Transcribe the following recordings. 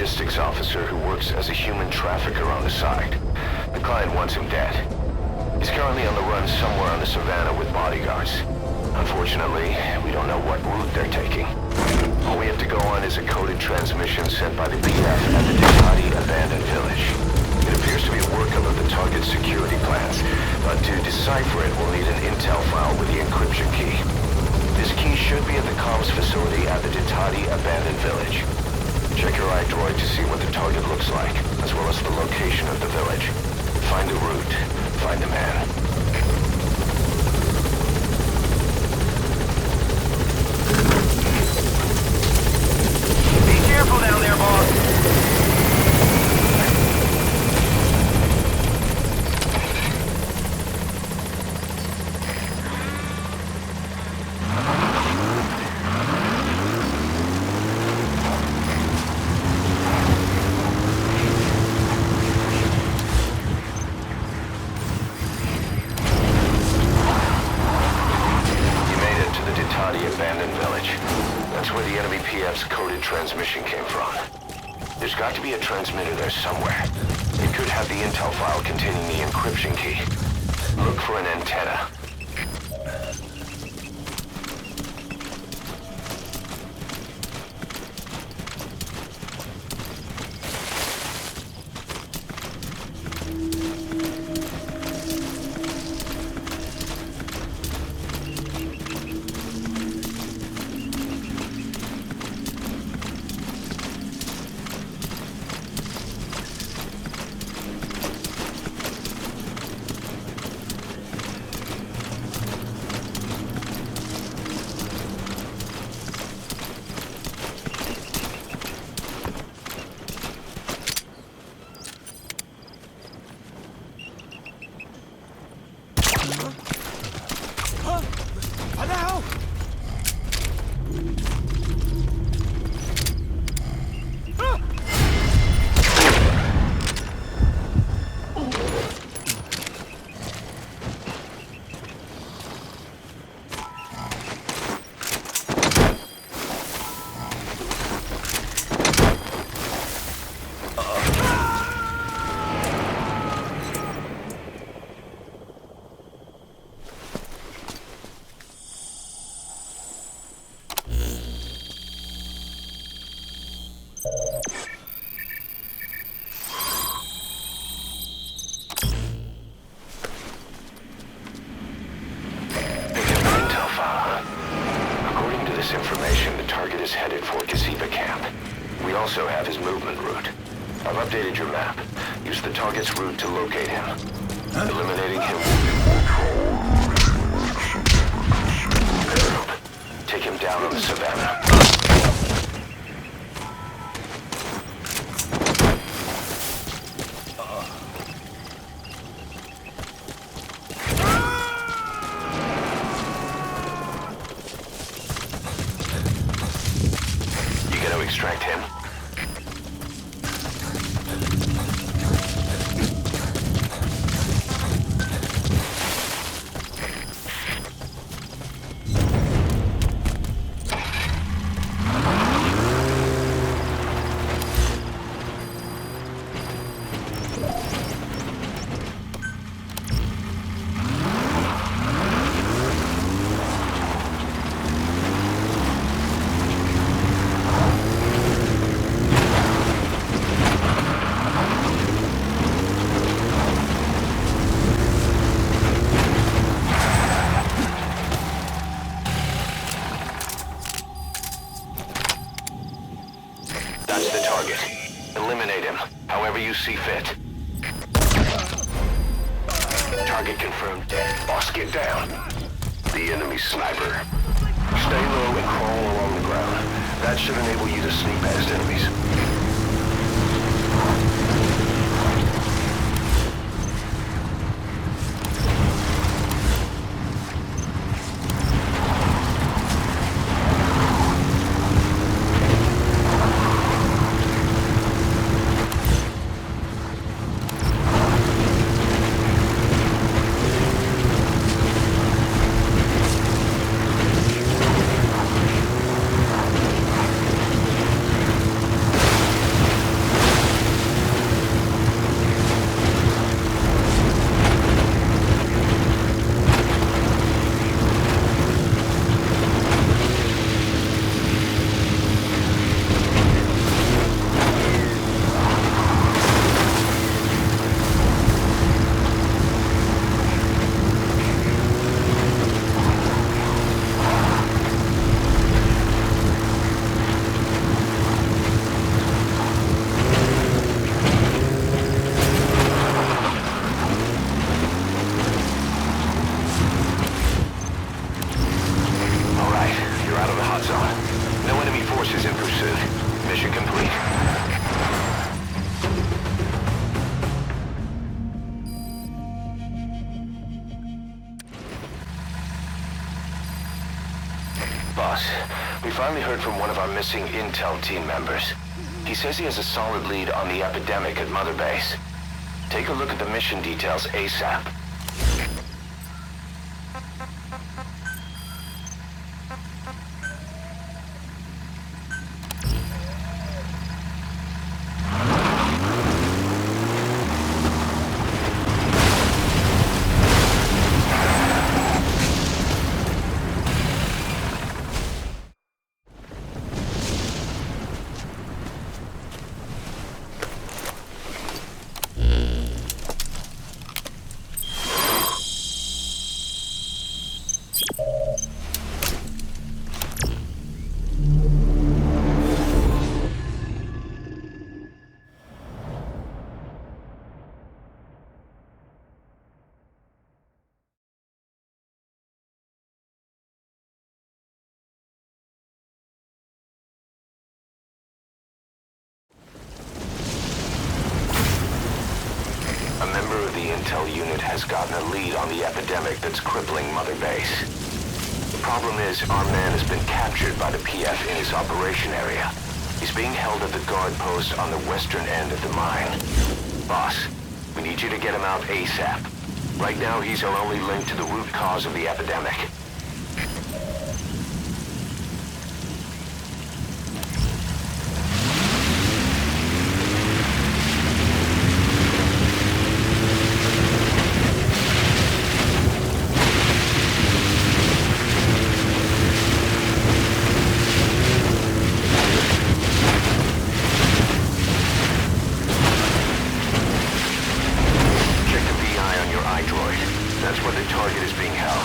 logistics officer who works as a human trafficker on the side. The client wants him dead. He's currently on the run somewhere on the savannah with bodyguards. Unfortunately, we don't know what route they're taking. All we have to go on is a coded transmission sent by the PF at the Ducati abandoned village. It appears to be a workup of the target's security plans, but to decipher it, we'll need an intel file with the encryption key. This key should be at the comms facility at the Ducati abandoned village. Check your iDroid to see what the target looks like, as well as the location of the village. Find the route. Find the man. Careful down there, boss. You made it to the Ducati abandoned village. That's where the enemy PF's coded transmission came from. There's got to be a transmitter there somewhere. It could have the intel file containing the encryption key. Look for an antenna. Information, the target is headed for Gazeba camp. We also have his movement route. I've updated your map. Use the target's route to locate him. Eliminating him will be... Take him down on the savannah. Extract him. That's the target. Eliminate him, however you see fit. Target confirmed dead. Boss, get down. The enemy sniper. Stay low and crawl along the ground. That should enable you to sneak past enemies. heard from one of our missing intel team members. He says he has a solid lead on the epidemic at Mother Base. Take a look at the mission details ASAP. The intel unit has gotten a lead on the epidemic that's crippling Mother Base. The problem is, our man has been captured by the PF in his operation area. He's being held at the guard post on the western end of the mine. Boss, we need you to get him out ASAP. Right now, he's our only link to the root cause of the epidemic. That's where the target is being held.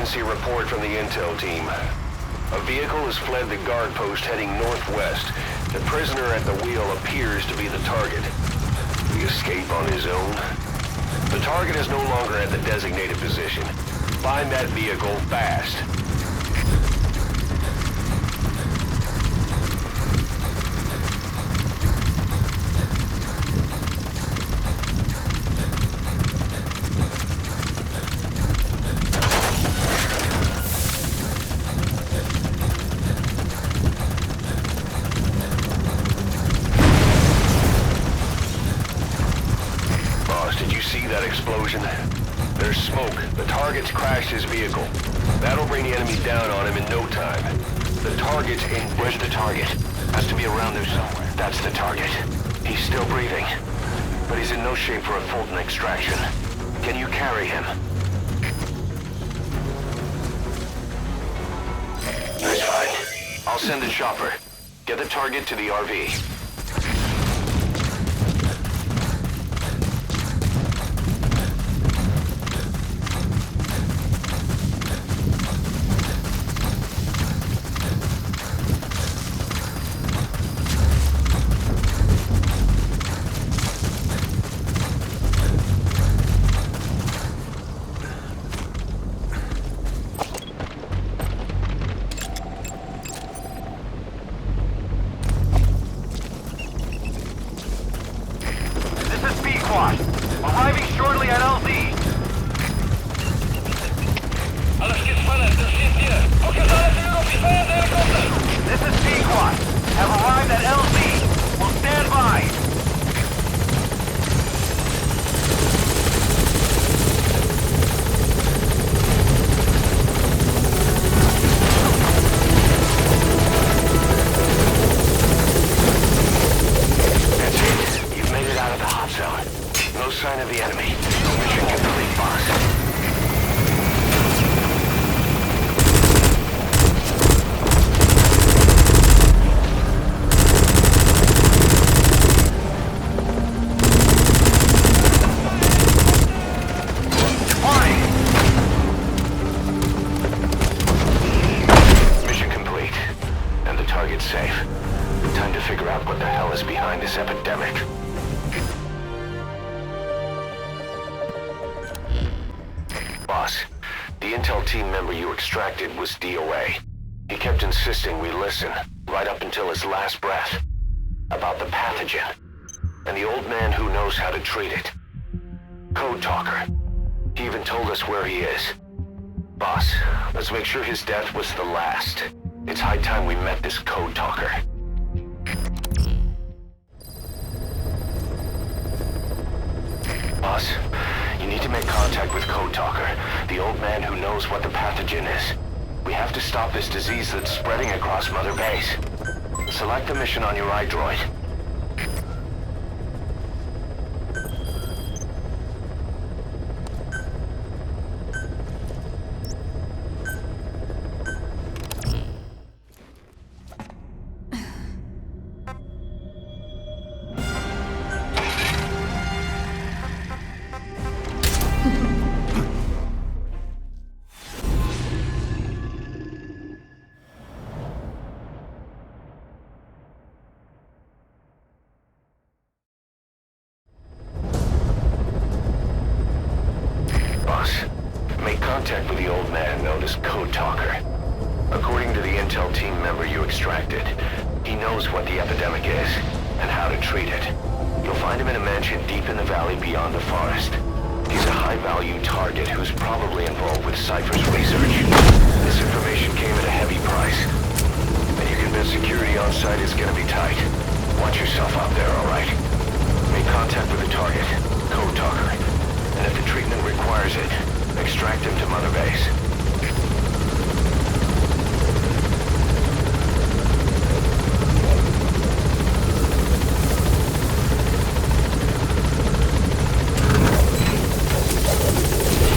emergency report from the intel team. A vehicle has fled the guard post heading northwest. The prisoner at the wheel appears to be the target. The escape on his own? The target is no longer at the designated position. Find that vehicle fast. That explosion? There's smoke. The target's crashed his vehicle. That'll bring the enemy down on him in no time. The target's in... Where's the target? Has to be around there somewhere. That's the target. He's still breathing. But he's in no shape for a Fulton extraction. Can you carry him? That's fine. I'll send a chopper. Get the target to the RV. Arriving shortly at LZ. Alles geht's weiter, das steht hier. Okay, alles in auf die Feuerwehr. This is P-Quad. Have arrived at LZ. Will stand by. No sign of the enemy. Mission complete, boss. Mission complete. And the target's safe. Time to figure out what the hell is behind this epidemic. Boss, the intel team member you extracted was DOA. He kept insisting we listen, right up until his last breath, about the pathogen, and the old man who knows how to treat it. Code Talker. He even told us where he is. Boss, let's make sure his death was the last. It's high time we met this Code Talker. Boss, you need to make contact with Code Talker, the old man who knows what the pathogen is. We have to stop this disease that's spreading across Mother Base. Select the mission on your iDroid. Make contact with the old man known as Code Talker. According to the intel team member you extracted, he knows what the epidemic is and how to treat it. You'll find him in a mansion deep in the valley beyond the forest. He's a high-value target who's probably involved with Cypher's research. This information came at a heavy price, and you're convinced security on site is gonna be tight. Watch yourself out there, all right? Make contact with the target, Code Talker, and if the treatment requires it, extract him to Mother Base.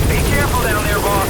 Be careful down there, boss.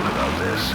joke about this.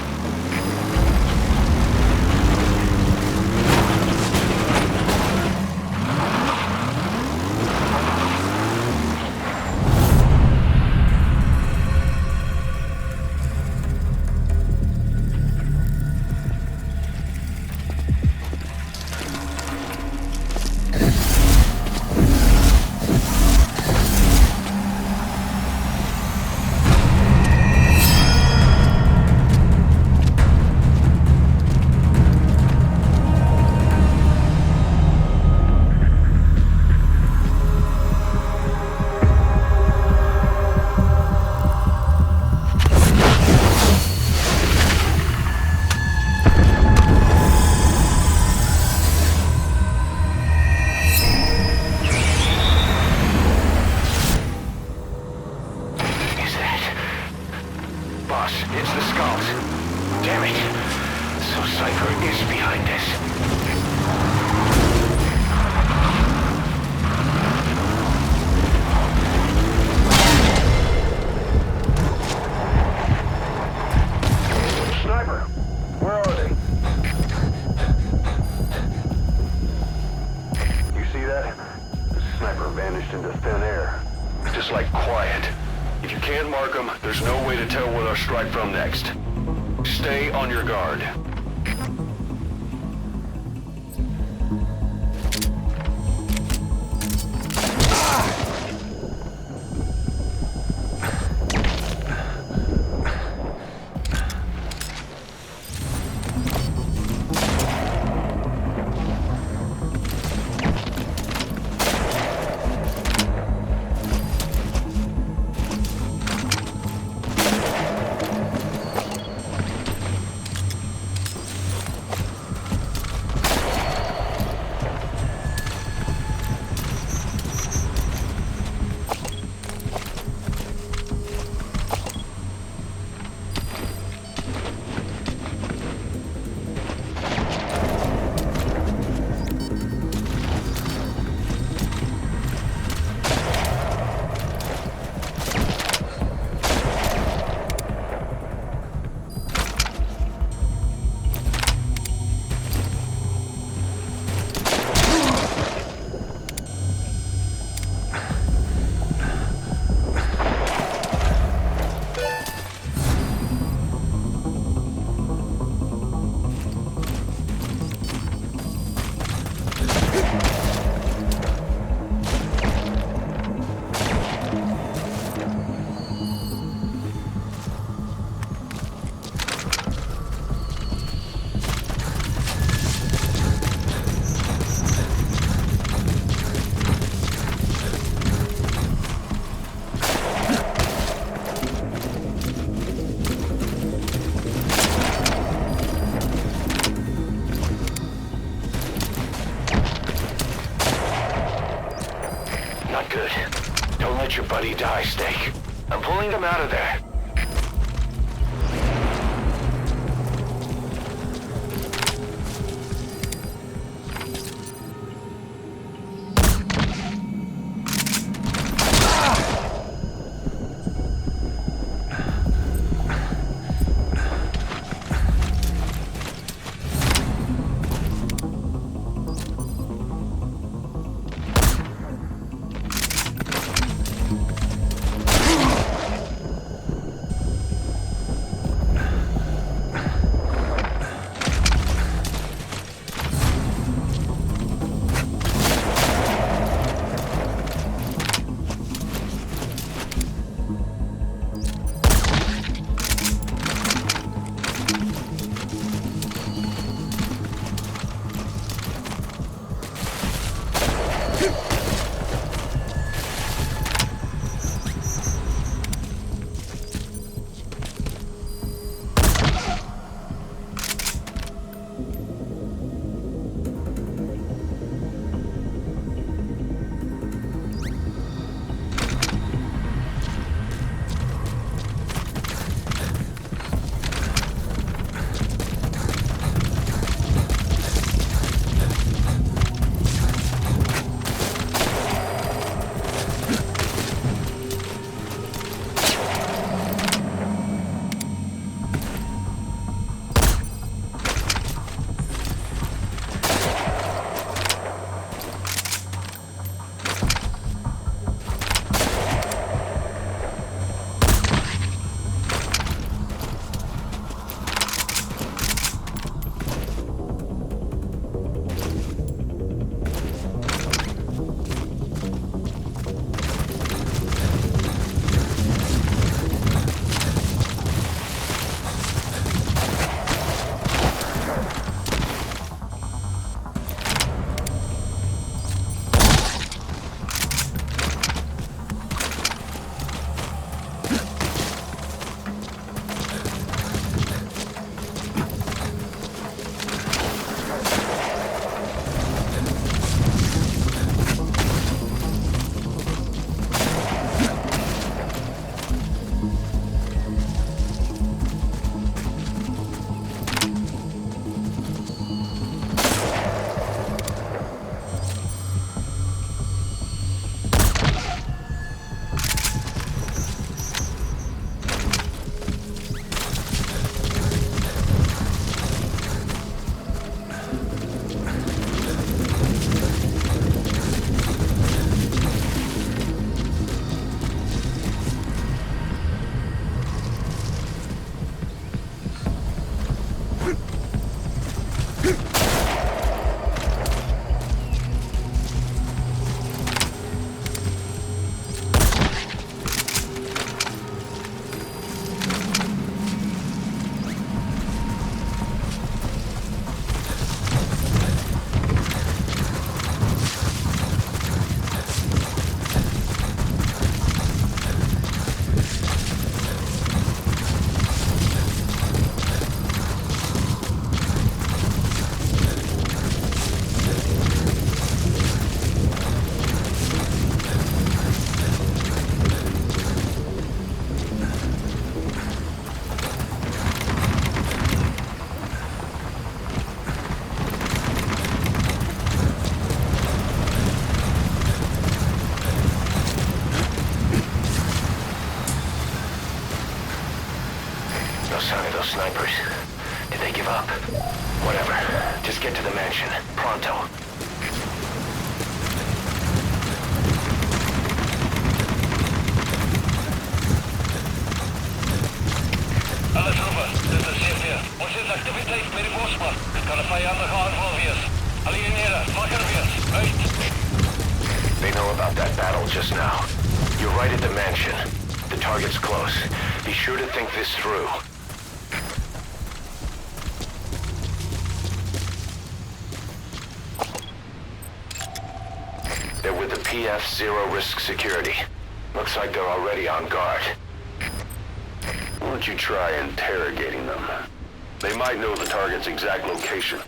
It's the skulls. Damn it. So Cypher is behind this. Sniper, where are they? You see that? The sniper vanished into thin air. Just like quiet. If you can't mark them, there's no way to tell where they'll strike from next. Stay on your guard. Not good. Don't let your buddy die, Snake. I'm pulling them out of there. give up. Whatever. Just get to the mansion. Pronto. Alle troepen, dit is chef hier. Ons is activiteit met die bosman. Het kan een vijandige aanval wees. Alieneren, wakker wees. Uit. They know about that battle just now. You're right at the mansion. The target's close. Be sure to think this through. They're with the PF Zero Risk Security. Looks like they're already on guard. Why don't you try interrogating them? They might know the target's exact location.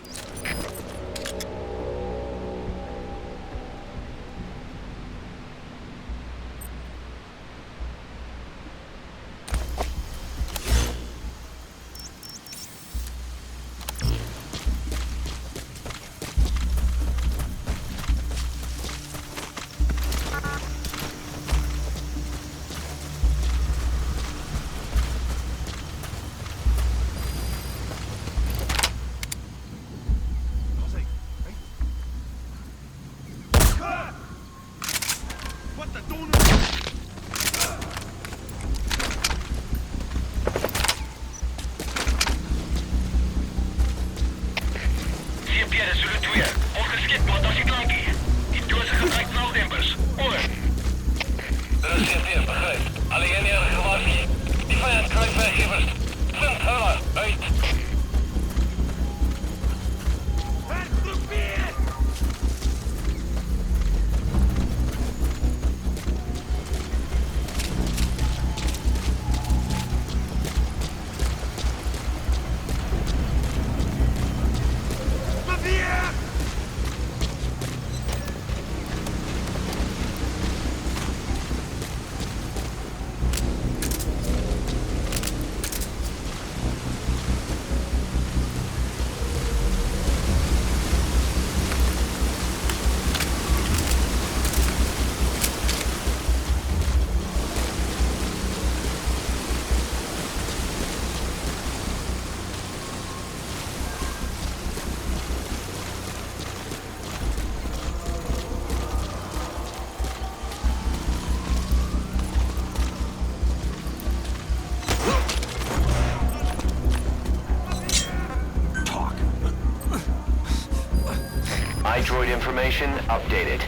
Droid information updated.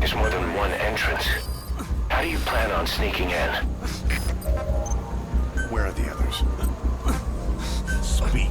There's more than one entrance. How do you plan on sneaking in? Where are the others? Speak.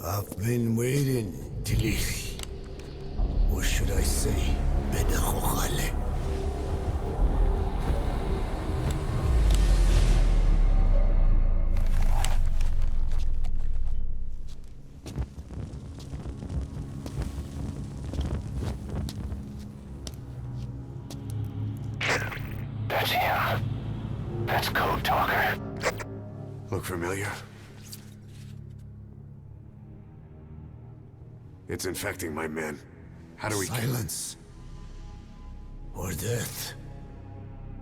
I've been waiting, Tillich. Or should I say, Bedachochale. That's him. That's Code Talker. Look familiar? It's infecting my men. How do we Silence. Or death.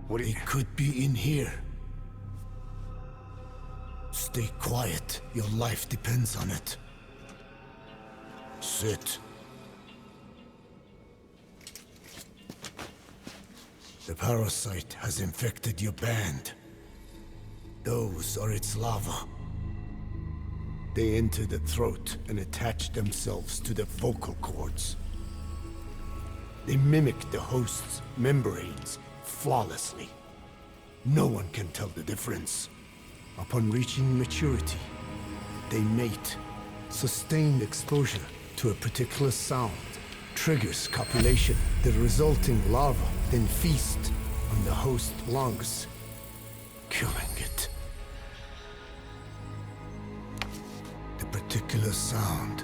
What do you... It could be in here. Stay quiet. Your life depends on it. Sit. The parasite has infected your band. Those are its larvae. They enter the throat and attach themselves to the vocal cords. They mimic the host's membranes flawlessly. No one can tell the difference. Upon reaching maturity, they mate. Sustained exposure to a particular sound triggers copulation. The resulting larva then feast on the host lungs, killing it. The particular sound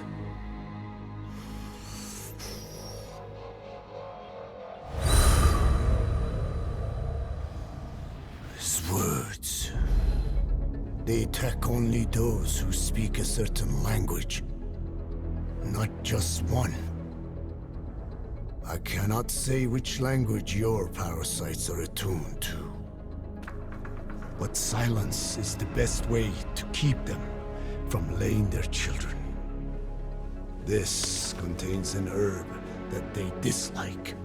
is words. They attack only those who speak a certain language, not just one. I cannot say which language your parasites are attuned to. But silence is the best way to keep them from laying their children. This contains an herb that they dislike.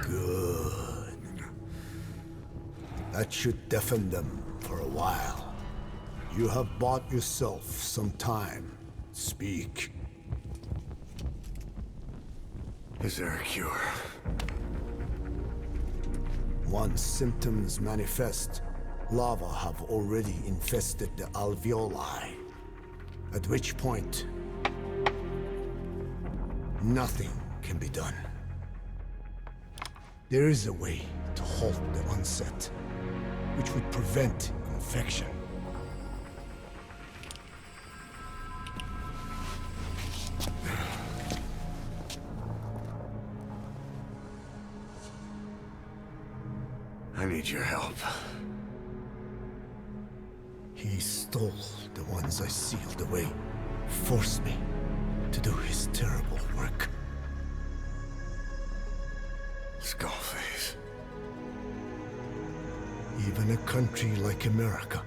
Good. That should deafen them for a while. You have bought yourself some time. Speak. Is there a cure? Once symptoms manifest, larvae have already infested the alveoli. At which point, nothing can be done. There is a way to halt the onset, which would prevent infection. I need your help. He stole the ones I sealed away, forced me to do his terrible work. Skullface. Even a country like America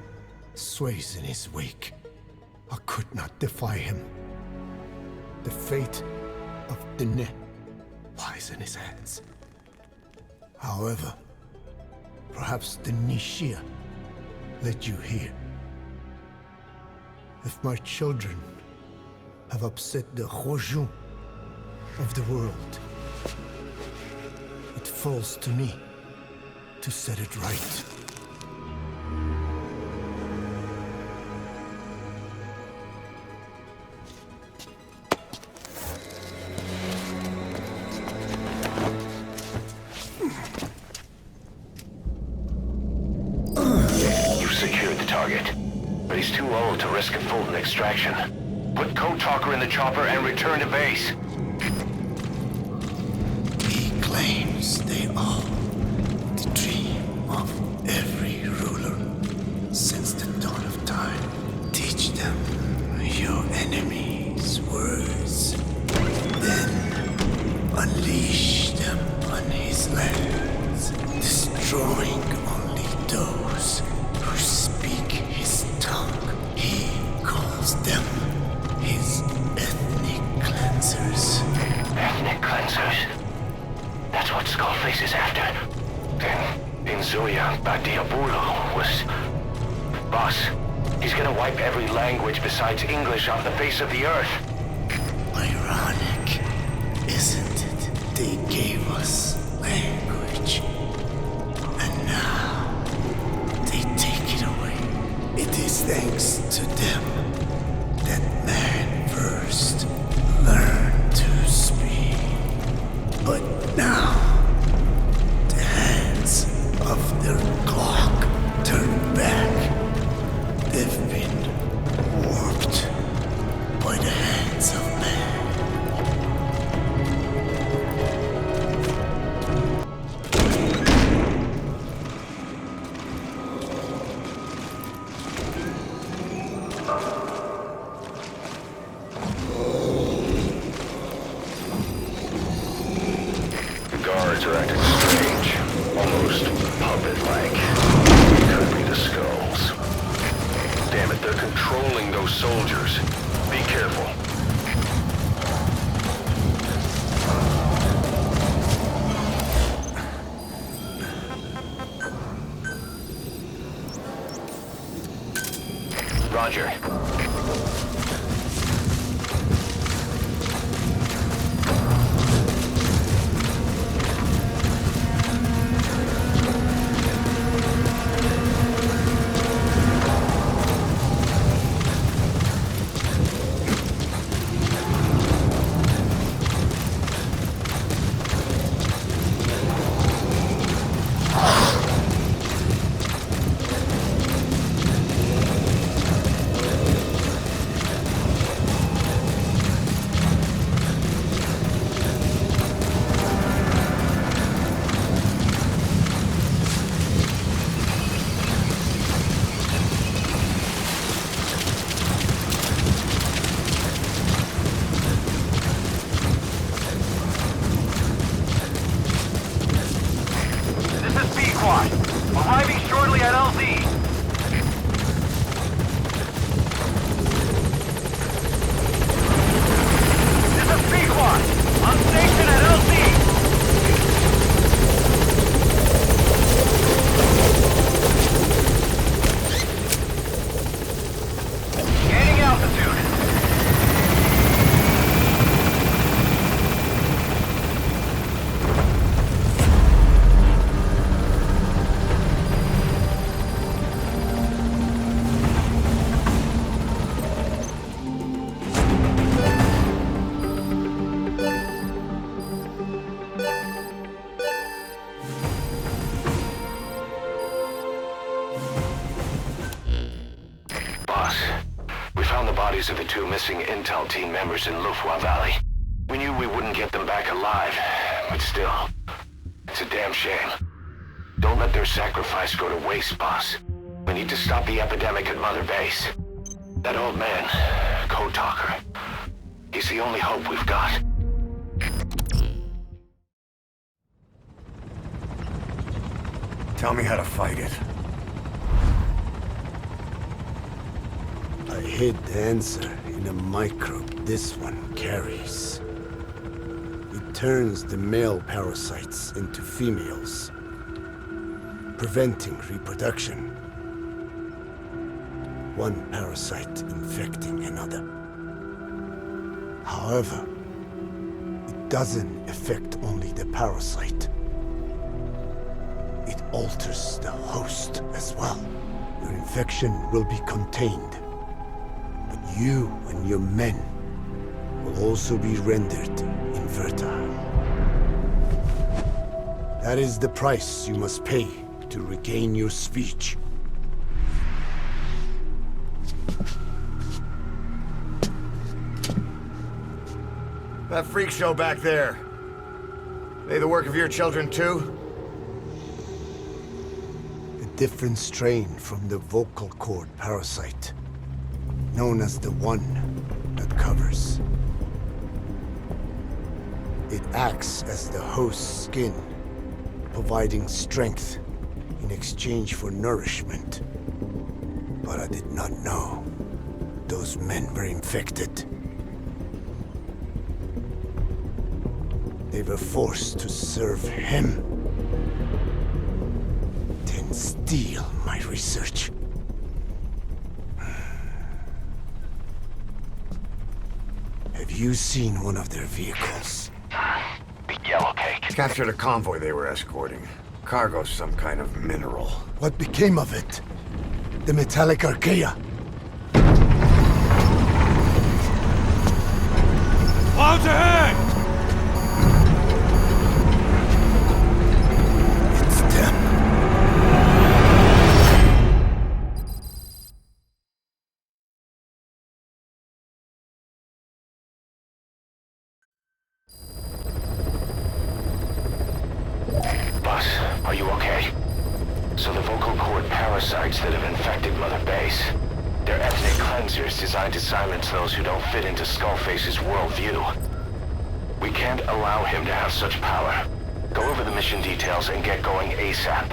sways in his wake. I could not defy him. The fate of Dene lies in his hands. However, perhaps the Nishia led you here. If my children have upset the Hojun of the world, it falls to me to set it right. But he's too old to risk a Fulton extraction. Put Code Talker in the chopper and return to base. He claims they are the dream of every ruler since the dawn of time. Teach them your enemies' words. Then unleash them on his lands, destroying only those who speak his tongue. He calls them his ethnic cleansers. Ethnic cleansers? That's what Skullface is after. Then, Inzuya Badiabulu was... Boss, he's gonna wipe every language besides English off the face of the earth. Ironic, isn't it, They gave us language. And now they take it away. It is thanks to them that man first learned to speak. But now, the hands of their clock turn back. They've been warped by the hands of man. The guards are acting strange, almost puppet-like. Could be the skulls. Damn it, they're controlling those soldiers. Be careful. Roger. Arriving shortly at LZ. This is P-Quad. On station at LZ. Gaining altitude. Of the two missing intel team members in Lufwa Valley. We knew we wouldn't get them back alive, but still, it's a damn shame. Don't let their sacrifice go to waste, boss. We need to stop the epidemic at Mother Base. That old man, Code Talker, he's the only hope we've got. Tell me how to fight it. I hid the answer in a microbe this one carries. It turns the male parasites into females, preventing reproduction. One parasite infecting another. However, it doesn't affect only the parasite. It alters the host as well. Your infection will be contained. But you and your men will also be rendered infertile. That is the price you must pay to regain your speech. That freak show back there. They the work of your children too? A different strain from the vocal cord parasite, known as the one that covers. It acts as the host's skin, providing strength in exchange for nourishment. But I did not know those men were infected. They were forced to serve him, then steal my research. Have you seen one of their vehicles? The yellow Captured a convoy they were escorting. Cargo, some kind of mineral. What became of it? The metallic archaea. Clouds ahead! It's them. Boss, are you okay? So the vocal cord parasites that have infected Mother Base, they're ethnic cleansers designed to silence those who don't fit into Skullface's worldview. We can't allow him to have such power. Go over the mission details and get going ASAP.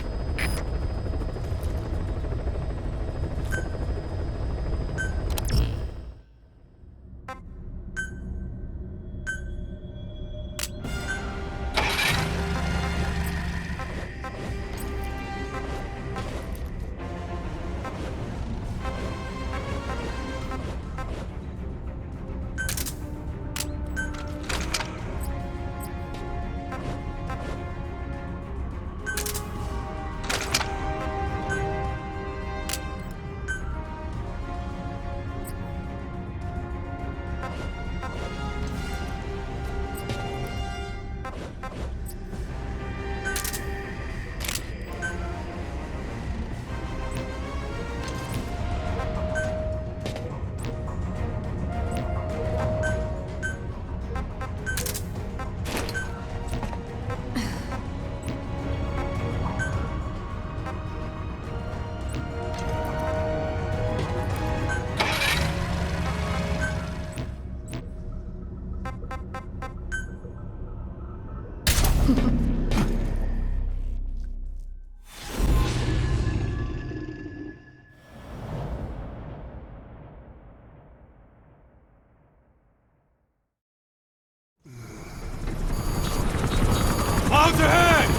Clouds ahead!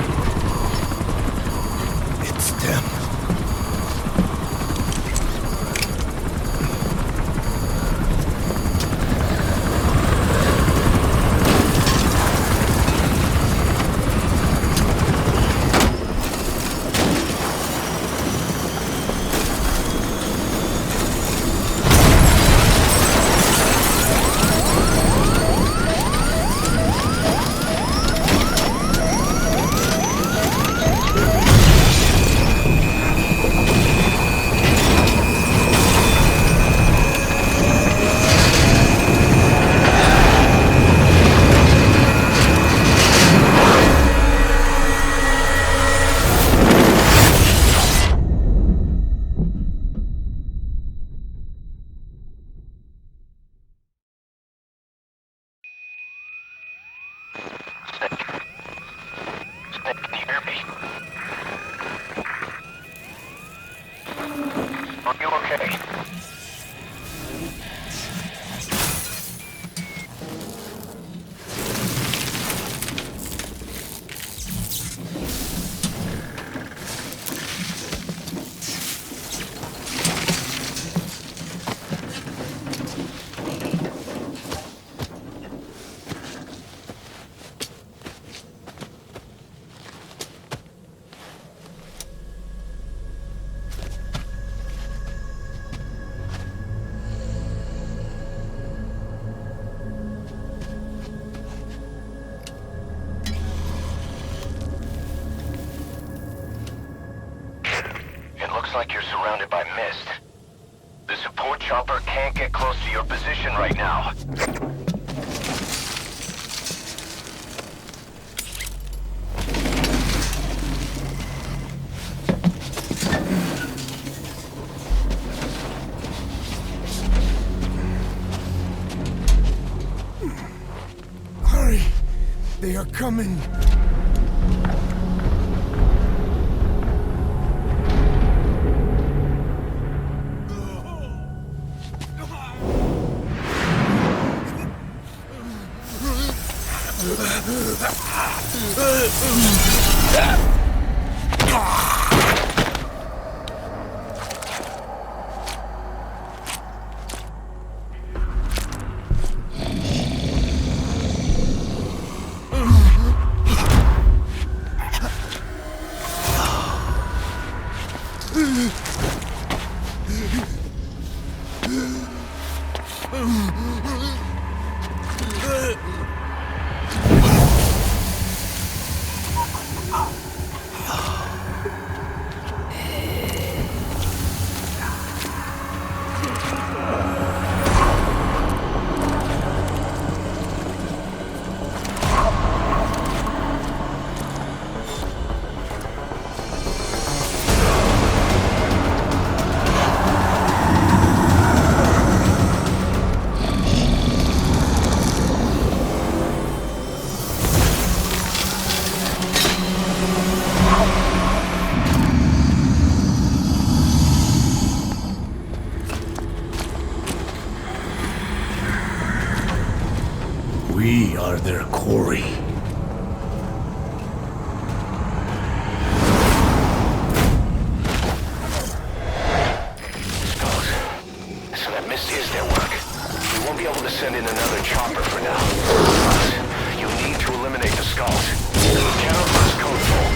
It's them. Can you hear me? Are you okay? Like you're surrounded by mist. The support chopper can't get close to your position right now. Hurry! They are coming! We are their quarry. Skulls. So that mist is their work. We won't be able to send in another chopper for now. Plus, you need to eliminate the skulls. Cannot lose code full.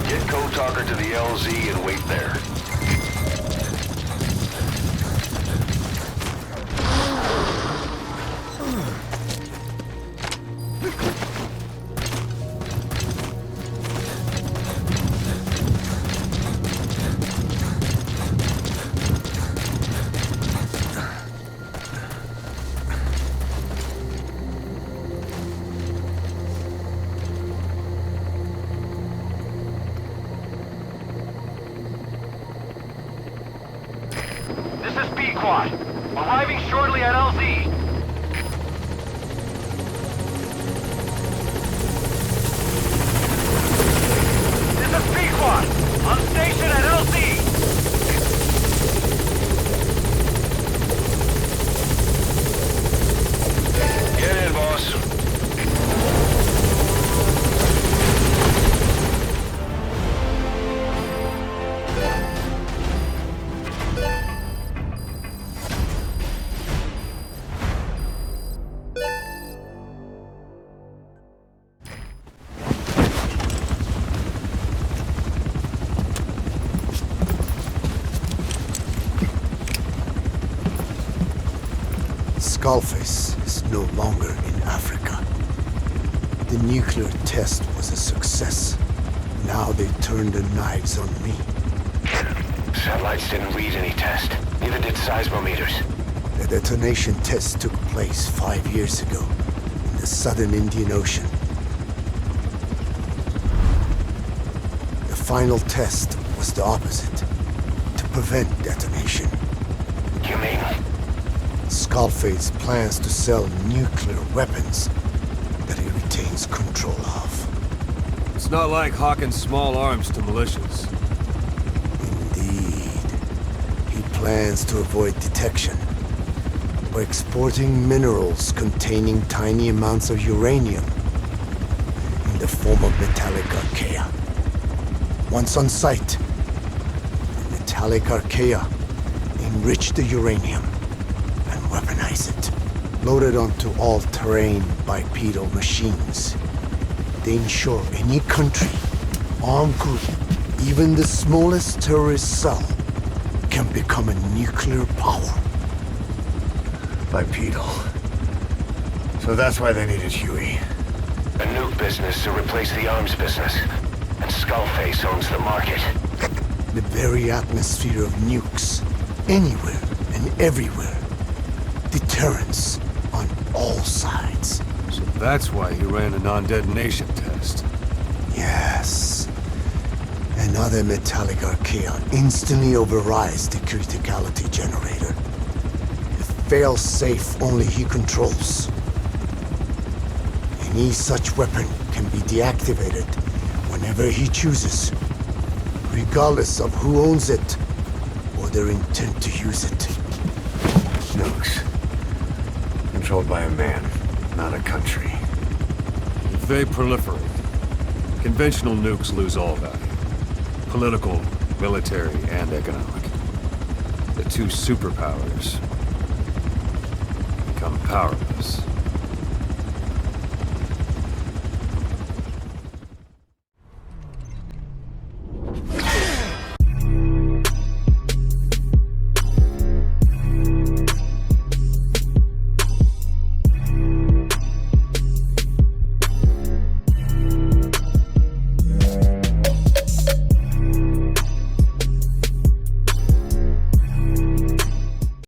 Get Code Talker to the LZ and wait there. This is B-Quad. Arriving shortly at LZ. This is B-Quad. On station at LZ. Get in, boss. Skullface is no longer in Africa. The nuclear test was a success. Now they turned their knives on me. Satellites didn't read any test. Neither did seismometers. The detonation test took place 5 years ago in the southern Indian Ocean. The final test was the opposite, to prevent detonation. You mean? Skullface plans to sell nuclear weapons that he retains control of. It's not like hawking small arms to militias. Indeed. He plans to avoid detection by exporting minerals containing tiny amounts of uranium in the form of metallic archaea. Once on site, the metallic archaea enrich the uranium and weaponize it. Loaded onto all-terrain bipedal machines, they ensure any country, armed group, even the smallest terrorist cell, can become a nuclear power. Bipedal. So that's why they needed Huey. A nuke business to replace the arms business. And Skullface owns the market. The very atmosphere of nukes, anywhere and everywhere. Deterrence on all sides. So that's why he ran a non-detonation test. Yes. Another metallic archaea instantly overrides the criticality generator. A fail-safe only he controls. Any such weapon can be deactivated whenever he chooses, regardless of who owns it or their intent to use it. Nukes. Controlled by a man, not a country. If they proliferate, conventional nukes lose all value. Political, military, and economic. The two superpowers become powerless.